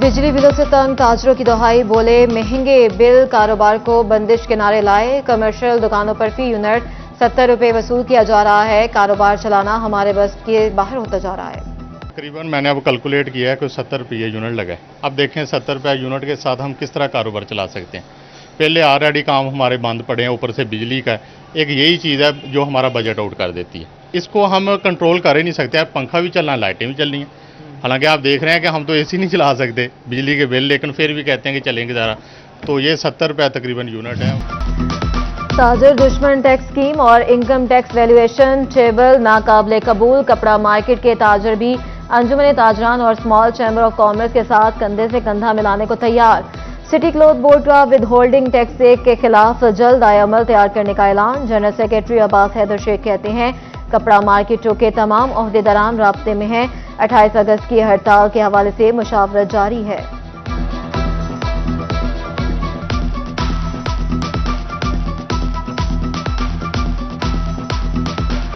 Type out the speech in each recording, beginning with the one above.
बिजली बिलों से तंग ताजरों की दुहाई, बोले महंगे बिल कारोबार को बंदिश किनारे लाए। कमर्शियल दुकानों पर फी यूनिट 70 रुपए वसूल किया जा रहा है। कारोबार चलाना हमारे बस के बाहर होता जा रहा है। तकरीबन मैंने अब कैलकुलेट किया है कि 70 रुपये यूनिट लगा है। अब देखें 70 रुपये यूनिट के साथ हम किस तरह कारोबार चला सकते हैं। पहले ऑलरेडी काम हमारे बंद पड़े हैं, ऊपर से बिजली का एक यही चीज़ है जो हमारा बजट आउट कर देती है। इसको हम कंट्रोल कर ही नहीं सकते। पंखा भी चलना, लाइटें भी चलनी हैं। हालांकि आप देख रहे हैं कि हम तो एसी नहीं चला सकते बिजली के बिल, लेकिन फिर भी कहते हैं कि चलेंगे ज़रा। तो ये 70 रुपये तकरीबन यूनिट है। ताजर दुश्मन टैक्स स्कीम और इनकम टैक्स वैल्यूएशन टेबल नाकाबिले कबूल। कपड़ा मार्केट के ताजर भी अंजुमन ताजरान और स्मॉल चैम्बर ऑफ कॉमर्स के साथ कंधे से कंधा मिलाने को तैयार। सिटी क्लोथ बोर्ड का विद होल्डिंग टैक्स एक्ट के खिलाफ जल्द आयमल तैयार करने का ऐलान। जनरल सेक्रेटरी अब्बास हैदर शेख कहते हैं कपड़ा मार्केटों के तमाम ओहदेदारान राब्ते में हैं। 28 अगस्त की हड़ताल के हवाले से मुशावरत जारी है।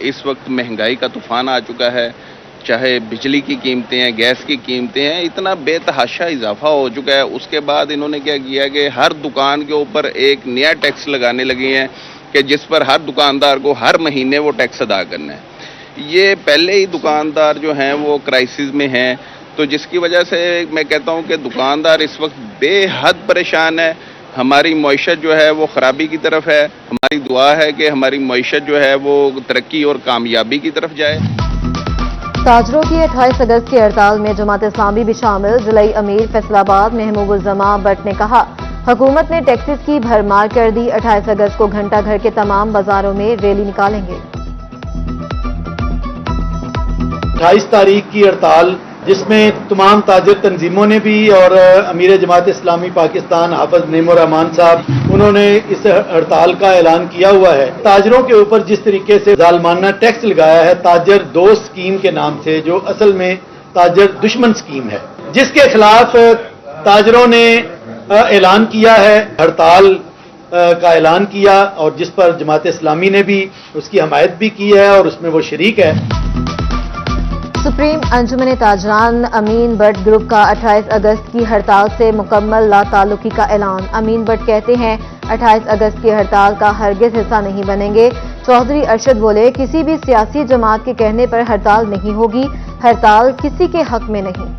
इस वक्त महंगाई का तूफान आ चुका है। चाहे बिजली की कीमतें हैं, गैस की कीमतें हैं, इतना बेतहाशा इजाफा हो चुका है। उसके बाद इन्होंने क्या किया कि हर दुकान के ऊपर एक नया टैक्स लगाने लगे हैं कि जिस पर हर दुकानदार को हर महीने वो टैक्स अदा करना है। ये पहले ही दुकानदार जो हैं वो क्राइसिस में हैं, तो जिसकी वजह से मैं कहता हूँ कि दुकानदार इस वक्त बेहद परेशान है। हमारी मईशत जो है वो ख़राबी की तरफ है। हमारी दुआ है कि हमारी मईशत जो है वो तरक्की और कामयाबी की तरफ जाए। ताजरों की 28 अगस्त की हड़ताल में जमात इस्लामी भी शामिल। जिला अमीर फैसलाबाद महमूबुज़्ज़मा भट्ट ने कहा हुकूमत ने टैक्सेस की भरमार कर दी। 28 अगस्त को घंटा घर के तमाम बाजारों में रैली निकालेंगे। 28 तारीख की हड़ताल जिसमें तमाम ताजर तंजीमों ने भी और अमीर जमात इस्लामी पाकिस्तान हाफिज नेमो रहमान साहब उन्होंने इस हड़ताल का ऐलान किया हुआ है। ताजरों के ऊपर जिस तरीके से जालमाना टैक्स लगाया है ताजर दोस्त स्कीम के नाम से, जो असल में ताजर दुश्मन स्कीम है, जिसके खिलाफ ताजरों ने ऐलान किया है, हड़ताल का ऐलान किया और जिस पर जमात इस्लामी ने भी उसकी हमायत भी की है और उसमें वो शरीक है। सुप्रीम अंजुमन ताजरान अमीन भट्ट ग्रुप का 28 अगस्त की हड़ताल से मुकम्मल लाताल्लुकी का ऐलान। अमीन भट्ट कहते हैं 28 अगस्त की हड़ताल का हरगिज हिस्सा नहीं बनेंगे। चौधरी अरशद बोले किसी भी सियासी जमात के कहने पर हड़ताल नहीं होगी। हड़ताल किसी के हक में नहीं।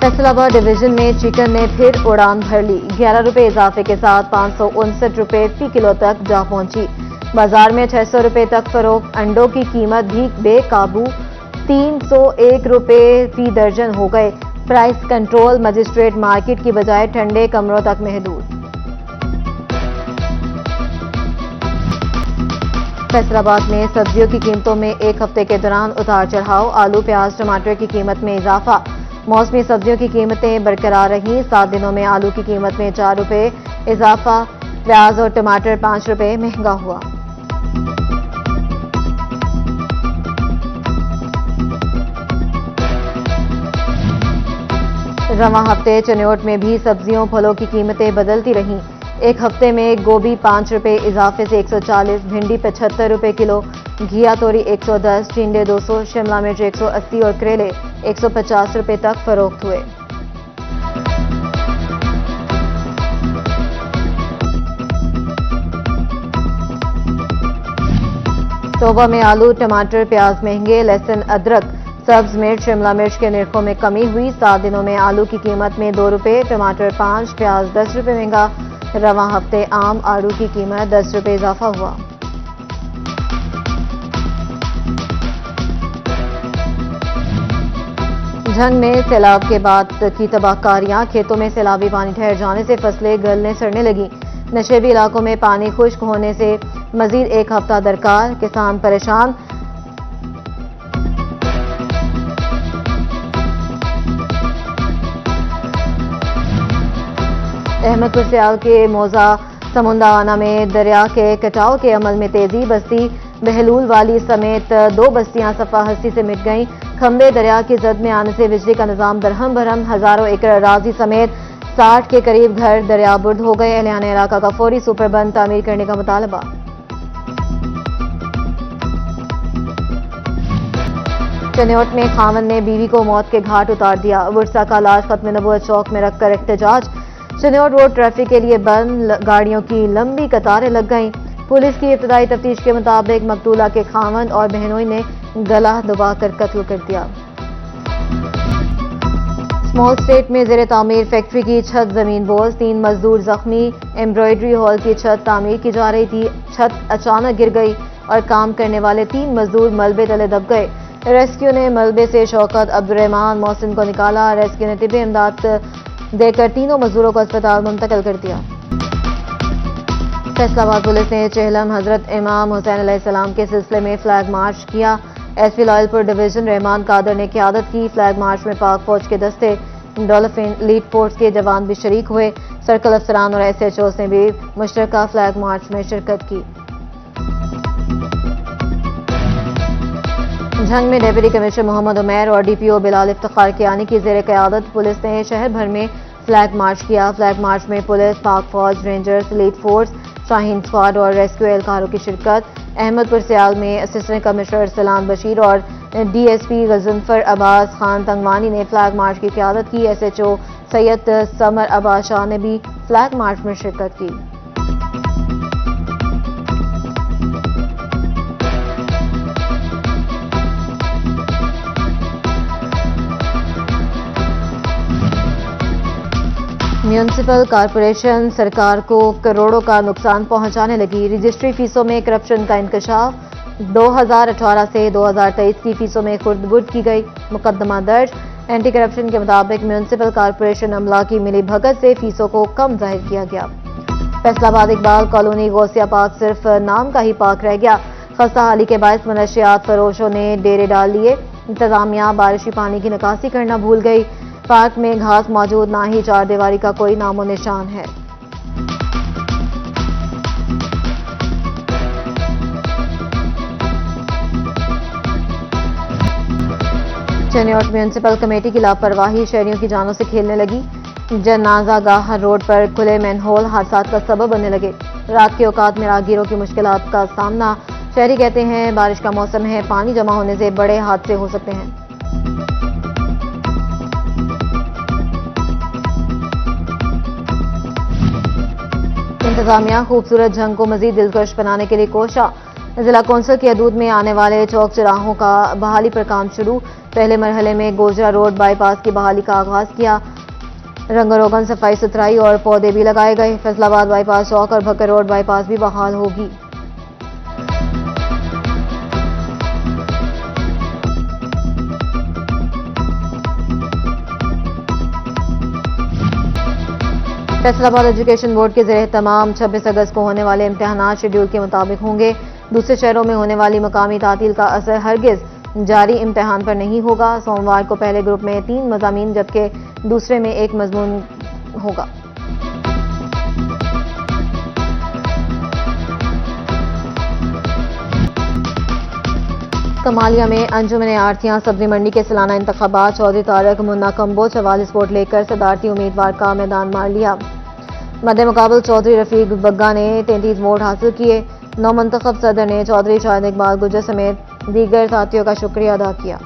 फैसलाबाद डिवीजन में चिकन ने फिर उड़ान भर ली। 11 रुपए इजाफे के साथ 559 रुपए फी किलो तक जा पहुंची। बाजार में 600 रुपए तक फरोख्त। अंडों की कीमत भी बेकाबू 301 रुपए फी दर्जन हो गए। प्राइस कंट्रोल मजिस्ट्रेट मार्केट की बजाय ठंडे कमरों तक महदूद। फैसलाबाद में सब्जियों की कीमतों में एक हफ्ते के दौरान उतार चढ़ाव। आलू, प्याज, टमाटर की कीमत में इजाफा। मौसमी सब्जियों की कीमतें बरकरार रहीं। 7 दिनों में आलू की कीमत में 4 रुपए इजाफा। प्याज और टमाटर 5 रुपए महंगा हुआ। रवां हफ्ते चन्योट में भी सब्जियों फलों की कीमतें बदलती रहीं। एक हफ्ते में गोभी 5 रुपए इजाफे से 140, भिंडी 75 रुपए किलो, घिया तोरी 110, टिंडे 200, शिमला मिर्च 180 और करेले 150 रुपए तक फरोख्त हुए। तोबा में आलू, टमाटर, प्याज महंगे। लहसुन, अदरक, सब्ज मिर्च, शिमला मिर्च के निर्खों में कमी हुई। 7 दिनों में आलू की कीमत में 2 रुपए, टमाटर 5, प्याज 10 रुपए महंगा। रवां हफ्ते आम आलू की कीमत 10 रुपए इजाफा हुआ। झंग में सैलाब के बाद की तबाहकारियां। खेतों में सैलाबी पानी ठहर जाने से फसलें गलने सड़ने लगी। नशेबी इलाकों में पानी खुश्क होने से मजीद एक हफ्ता दरकार। किसान परेशान। अहमदपुर सियाल के मौजा समुंदावाना में दरिया के कटाव के अमल में तेजी। बस्ती बहलूल वाली समेत 2 बस्तियां सफा हस्ती से मिट गईं। खंबे दरिया की जद में आने से बिजली का निजाम दरहम भरम। हजारों एकड़ अराजी समेत 60 के करीब घर दरियाबुर्द हो गए। एहलियान इलाका का फौरी सुपरबंद तामीर करने का मुतालबा। चनेौट में खावन ने बीवी को मौत के घाट उतार दिया। वर्षा का लाश खत्म नबूवत चौक में रखकर एहतजाज। चनेौट रोड ट्रैफिक के लिए बंद, गाड़ियों की लंबी कतारें लग गईं। पुलिस की इब्तदाई तफ्तीश के मुताबिक मकतूला के खावन और बहनोई ने गला दबाकर कत्ल कर दिया। स्मॉल स्टेट में जेर तामीर फैक्ट्री की छत जमीन बोझ, 3 मजदूर जख्मी। एम्ब्रॉयडरी हॉल की छत तामीर की जा रही थी, छत अचानक गिर गई और काम करने वाले 3 मजदूर मलबे तले दब गए। रेस्क्यू ने मलबे से शौकत, अब्दुर्रहमान, मोहसिन को निकाला। रेस्क्यू ने तिब्बी इमदाद देकर तीनों मजदूरों को अस्पताल मुंतकिल कर दिया। फैसलाबाद पुलिस ने चेहलम हजरत इमाम हुसैन अलैहिस्सलाम के सिलसिले में फ्लैग मार्च किया। एसपी लायलपुर डिवीजन रहमान कादर ने क़यादत की। फ्लैग मार्च में पाक फौज के दस्ते, डॉल्फिन, लीड फोर्स के जवान भी शरीक हुए। सर्कल अफसरान और SHOs ने भी मुश्तरका फ्लैग मार्च में शिरकत की। झंग में डेप्यूटी कमिश्नर मोहम्मद उमैर और DPO बिलाल इफ्तिखार कियानी की जेर क़यादत पुलिस ने शहर भर में फ्लैग मार्च किया। फ्लैग मार्च में पुलिस, पाक फौज, rangers, lead force, Shaheen squad और रेस्क्यू एहलकारों की शिरकत। अहमदपुर सियाल में असिस्टेंट कमिश्नर सलाम बशीर और DSP गजनफर अब्बास खान तंगवानी ने फ्लैग मार्च की क़यादत की। SHO सैयद समर अब्बास शाह ने भी फ्लैग मार्च में शिरकत की। म्यूनिसिपल कॉरपोरेशन सरकार को करोड़ों का नुकसान पहुंचाने लगी। रजिस्ट्री फीसों में करप्शन का इंकशाफ। 2018 से 2023 की फीसों में खुर्द-बुर्द की गई। मुकदमा दर्ज। एंटी करप्शन के मुताबिक म्यूनिसिपल कॉरपोरेशन अमला की मिली भगत से फीसों को कम जाहिर किया गया। फैसलाबाद इकबाल कॉलोनी गौसिया पार्क सिर्फ नाम का ही पार्क रह गया। खस्ता हाली के बायस मनशियात फरोशों ने डेरे डाल लिए। इंतजामिया बारिशी पानी की निकासी करना भूल गई। पार्क में घास मौजूद, ना ही चारदीवारी का कोई नामो निशान है। चनेौट म्यूनिसिपल कमेटी की लापरवाही शहरियों की जानों से खेलने लगी। जनाजा गाह रोड पर खुले मैनहोल हादसात का सबब बनने लगे। रात के औकात में राहगीरों की मुश्किलात का सामना। शहरी कहते हैं बारिश का मौसम है, पानी जमा होने से बड़े हादसे हो सकते हैं। इंतजामिया खूबसूरत झंग को मजीद दिलकश बनाने के लिए कोशा। जिला कौंसिल की हदूद में आने वाले चौक चौराहों का बहाली पर काम शुरू। पहले मरहले में गोजरा रोड बाईपास की बहाली का आगाज किया। रंगरोगन, सफाई सुथराई और पौधे भी लगाए गए। फैसलाबाद बाईपास चौक और भक्कर रोड बाईपास भी बहाल होगी। फैसलाबाद एजुकेशन बोर्ड के ज़रिए तमाम 26 अगस्त को होने वाले इम्तिहानात शेड्यूल के मुताबिक होंगे। दूसरे शहरों में होने वाली मकामी तातील का असर हरगिज जारी इम्तिहान पर नहीं होगा। सोमवार को पहले ग्रुप में 3 मज़ामीन जबकि दूसरे में 1 मज़मून होगा। कमालिया में अंजुमन आरतियां सब्जी मंडी के सालाना इंतखाबात। चौधरी तारक मुन्ना कंबो 44 वोट लेकर सदारती उम्मीदवार का मैदान मार लिया। मद्दे मुकाबल चौधरी रफीक बग्गा ने 33 वोट हासिल किए। नौ मुंतखब सदर ने चौधरी शाहिद इकबाल गुजर समेत दीगर साथियों का शुक्रिया अदा किया।